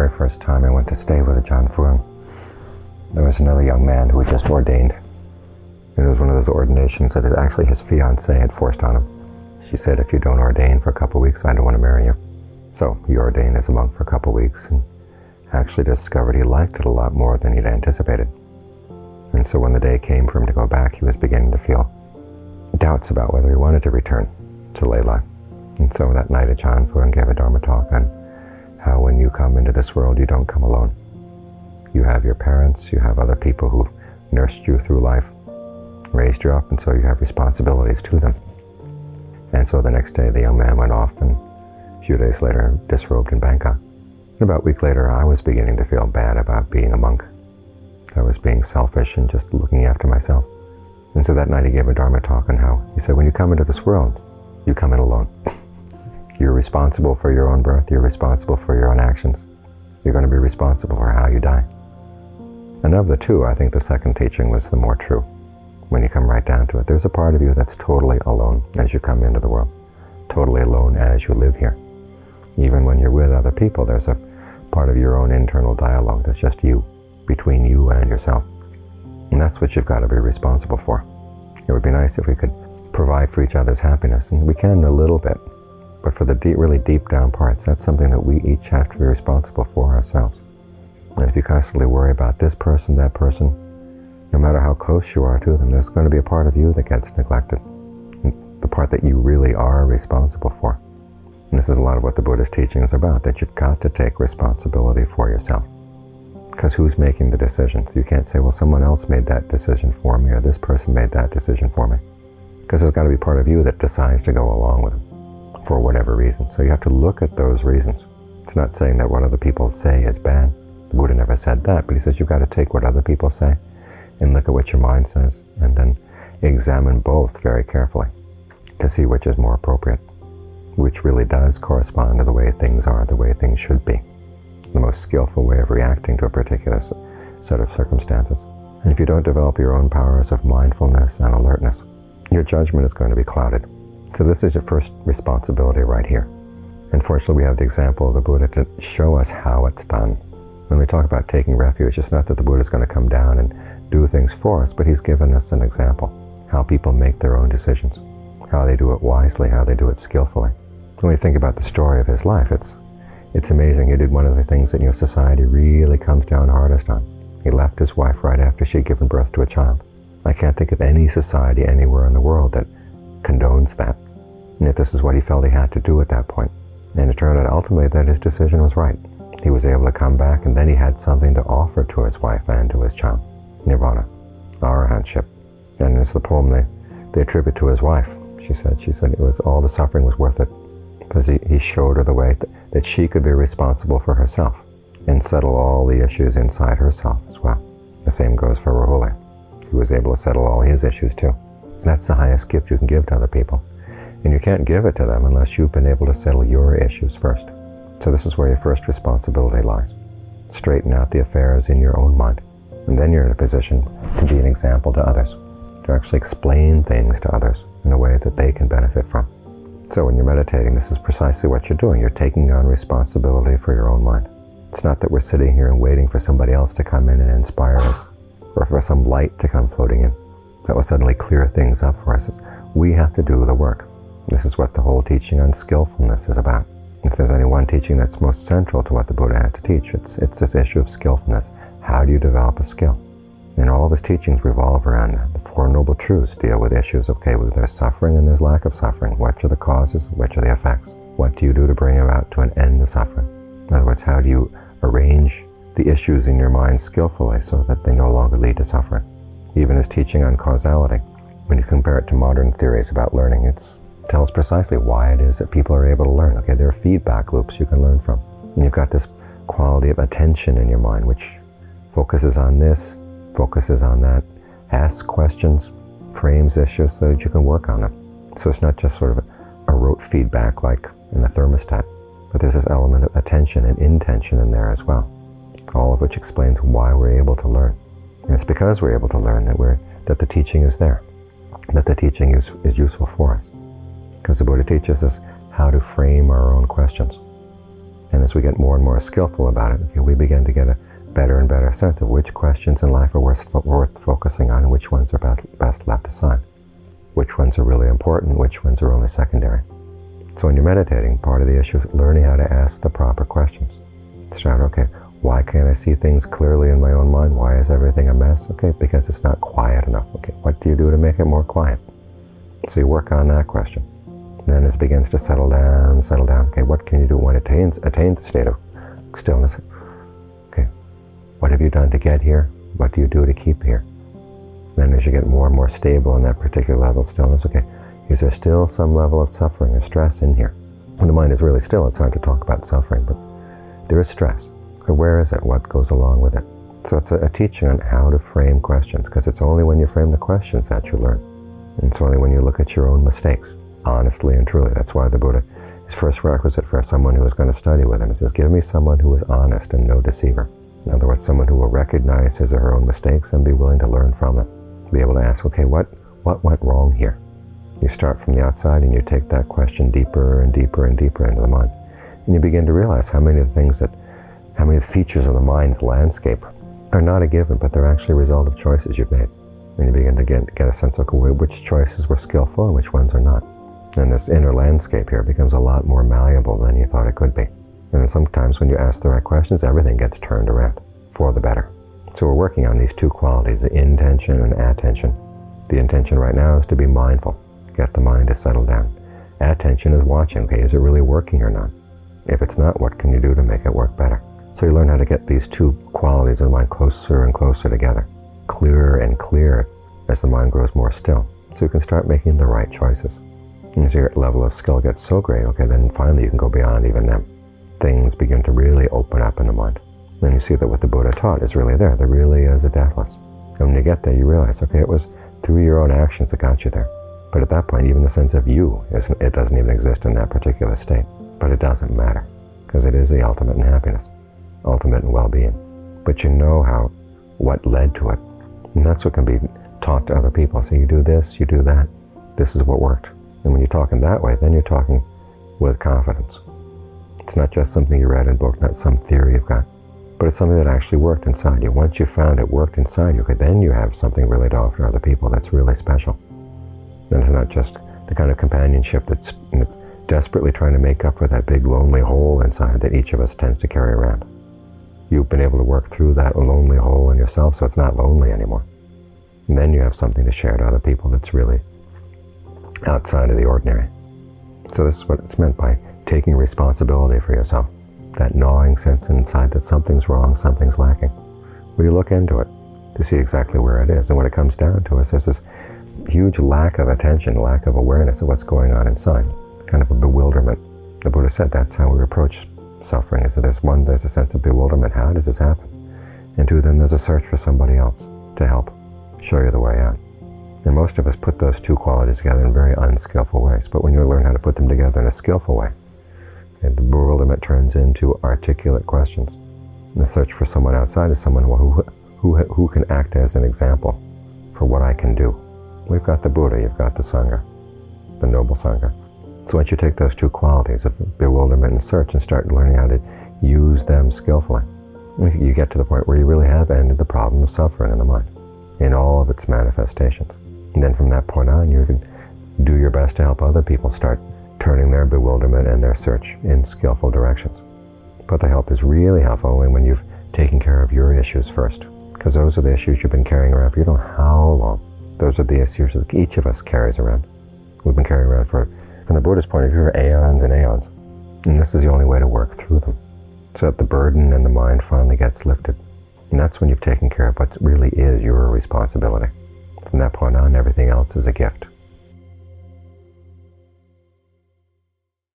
very first time I went to stay with Ajaan Fuang, there was another young man who had just ordained. And it was one of those ordinations that actually his fiancé had forced on him. She said, if you don't ordain for a couple of weeks, I don't want to marry you. So he ordained as a monk for a couple of weeks and actually discovered he liked it a lot more than he'd anticipated. And so when the day came for him to go back, he was beginning to feel doubts about whether he wanted to return to lay life. And so that night Ajaan Fuang gave a Dhamma talk on how when you come into this world, you don't come alone. You have your parents, you have other people who nursed you through life, raised you up, and so you have responsibilities to them. And so the next day the young man went off, and a few days later disrobed in Bangkok. And about a week later I was beginning to feel bad about being a monk. I was being selfish and just looking after myself. And so that night he gave a Dharma talk on how, he said, when you come into this world, you come in alone. You're responsible for your own birth, you're responsible for your own actions. You're going to be responsible for how you die. And of the two, I think the second teaching was the more true. When you come right down to it, there's a part of you that's totally alone as you come into the world. Totally alone as you live here. Even when you're with other people, there's a part of your own internal dialogue that's just you, between you and yourself. And that's what you've got to be responsible for. It would be nice if we could provide for each other's happiness, and we can a little bit. But for the really deep down parts, that's something that we each have to be responsible for ourselves. And if you constantly worry about this person, that person, no matter how close you are to them, there's going to be a part of you that gets neglected. The part that you really are responsible for. And this is a lot of what the Buddhist teaching is about, that you've got to take responsibility for yourself. Because who's making the decisions? You can't say, well, someone else made that decision for me, or this person made that decision for me. Because there's got to be part of you that decides to go along with them, for whatever reason. So you have to look at those reasons. It's not saying that what other people say is bad. The Buddha never said that, but he says you've got to take what other people say and look at what your mind says, and then examine both very carefully to see which is more appropriate, which really does correspond to the way things are, the way things should be, the most skillful way of reacting to a particular set of circumstances. And if you don't develop your own powers of mindfulness and alertness, your judgment is going to be clouded. So this is your first responsibility right here. Unfortunately, we have the example of the Buddha to show us how it's done. When we talk about taking refuge, it's not that the Buddha is going to come down and do things for us, but he's given us an example, how people make their own decisions, how they do it wisely, how they do it skillfully. When we think about the story of his life, it's amazing. He did one of the things that society really comes down hardest on. He left his wife right after she had given birth to a child. I can't think of any society anywhere in the world that condones that. And yet this is what he felt he had to do at that point. And it turned out ultimately that his decision was right. He was able to come back, and then he had something to offer to his wife and to his child. Nirvana, arahantship. And it's the poem they attribute to his wife. She said it was all the suffering was worth it, because he showed her the way that she could be responsible for herself and settle all the issues inside herself as well. The same goes for Rahula. He was able to settle all his issues too. That's the highest gift you can give to other people. And you can't give it to them unless you've been able to settle your issues first. So this is where your first responsibility lies. Straighten out the affairs in your own mind. And then you're in a position to be an example to others, to actually explain things to others in a way that they can benefit from. So when you're meditating, this is precisely what you're doing. You're taking on responsibility for your own mind. It's not that we're sitting here and waiting for somebody else to come in and inspire us, or for some light to come floating in that will suddenly clear things up for us. We have to do the work. This is what the whole teaching on skillfulness is about. If there's any one teaching that's most central to what the Buddha had to teach, it's this issue of skillfulness. How do you develop a skill? And all of his teachings revolve around that. The Four Noble Truths deal with issues of, okay, well, there's suffering and there's lack of suffering. Which are the causes? Which are the effects? What do you do to bring about to an end of suffering? In other words, how do you arrange the issues in your mind skillfully so that they no longer lead to suffering? Even his teaching on causality, when you compare it to modern theories about learning, it tells precisely why it is that people are able to learn. Okay, there are feedback loops you can learn from. And you've got this quality of attention in your mind, which focuses on this, focuses on that, asks questions, frames issues so that you can work on them. So it's not just sort of a rote feedback like in a thermostat, but there's this element of attention and intention in there as well, all of which explains why we're able to learn. And it's because we're able to learn that the teaching is there, that the teaching is useful for us. Because the Buddha teaches us how to frame our own questions. And as we get more and more skillful about it, we begin to get a better and better sense of which questions in life are worth focusing on and which ones are best left aside. Which ones are really important, which ones are only secondary. So when you're meditating, part of the issue is learning how to ask the proper questions. Start, okay, why can't I see things clearly in my own mind? Why is everything a mess? Okay, because it's not quiet enough. Okay, what do you do to make it more quiet? So you work on that question. Then as it begins to settle down. Okay, what can you do when it attains a state of stillness? Okay, what have you done to get here? What do you do to keep here? Then as you get more and more stable in that particular level of stillness, okay, is there still some level of suffering or stress in here? When the mind is really still, it's hard to talk about suffering, but there is stress. So where is it? What goes along with it? So it's a teaching on how to frame questions, because it's only when you frame the questions that you learn. And it's only when you look at your own mistakes, honestly and truly. That's why the Buddha, his first requisite for someone who is going to study with him, he says, give me someone who is honest and no deceiver. In other words, someone who will recognize his or her own mistakes and be willing to learn from it. Be able to ask, okay, what went wrong here? You start from the outside and you take that question deeper and deeper and deeper into the mind. And you begin to realize how many features of the mind's landscape are not a given, but they're actually a result of choices you've made. And you begin to get a sense of which choices were skillful and which ones are not. And this inner landscape here becomes a lot more malleable than you thought it could be. And then sometimes when you ask the right questions, everything gets turned around for the better. So we're working on these two qualities, the intention and attention. The intention right now is to be mindful, get the mind to settle down. Attention is watching, okay, is it really working or not? If it's not, what can you do to make it work better? So you learn how to get these two qualities of the mind closer and closer together, clearer and clearer as the mind grows more still. So you can start making the right choices. And as your level of skill gets so great, okay, then finally you can go beyond even them. Things begin to really open up in the mind. Then you see that what the Buddha taught is really there. There really is a deathless. And when you get there, you realize, okay, it was through your own actions that got you there. But at that point, even the sense of you, it doesn't even exist in that particular state. But it doesn't matter, because it is the ultimate in happiness, ultimate in well-being. But you know what led to it. And that's what can be taught to other people. So you do this, you do that. This is what worked. And when you're talking that way, then you're talking with confidence. It's not just something you read in a book, not some theory you've got, but it's something that actually worked inside you. Once you found it worked inside you, okay, then you have something really to offer other people that's really special. And it's not just the kind of companionship that's desperately trying to make up for that big lonely hole inside that each of us tends to carry around. You've been able to work through that lonely hole in yourself, so it's not lonely anymore. And then you have something to share to other people that's really outside of the ordinary. So this is what it's meant by taking responsibility for yourself. That gnawing sense inside that something's wrong, something's lacking. Well, you look into it to see exactly where it is. And what it comes down to is there's this huge lack of attention, lack of awareness of what's going on inside. Kind of a bewilderment. The Buddha said that's how we approach suffering, is that there's a sense of bewilderment. How does this happen? And two, then there's a search for somebody else to help show you the way out. And most of us put those two qualities together in very unskillful ways. But when you learn how to put them together in a skillful way, and the bewilderment turns into articulate questions. And the search for someone outside is someone who can act as an example for what I can do. We've got the Buddha, you've got the Sangha, the noble Sangha. So once you take those two qualities of bewilderment and search and start learning how to use them skillfully, you get to the point where you really have ended the problem of suffering in the mind, in all of its manifestations. And then from that point on, you can do your best to help other people start turning their bewilderment and their search in skillful directions. But the help is really helpful only when you've taken care of your issues first, because those are the issues you've been carrying around for you don't know how long. Those are the issues that each of us carries around. We've been carrying around from the Buddhist point of view, for aeons and aeons. And this is the only way to work through them, so that the burden in the mind finally gets lifted. And that's when you've taken care of what really is your responsibility. From that point on, everything else is a gift.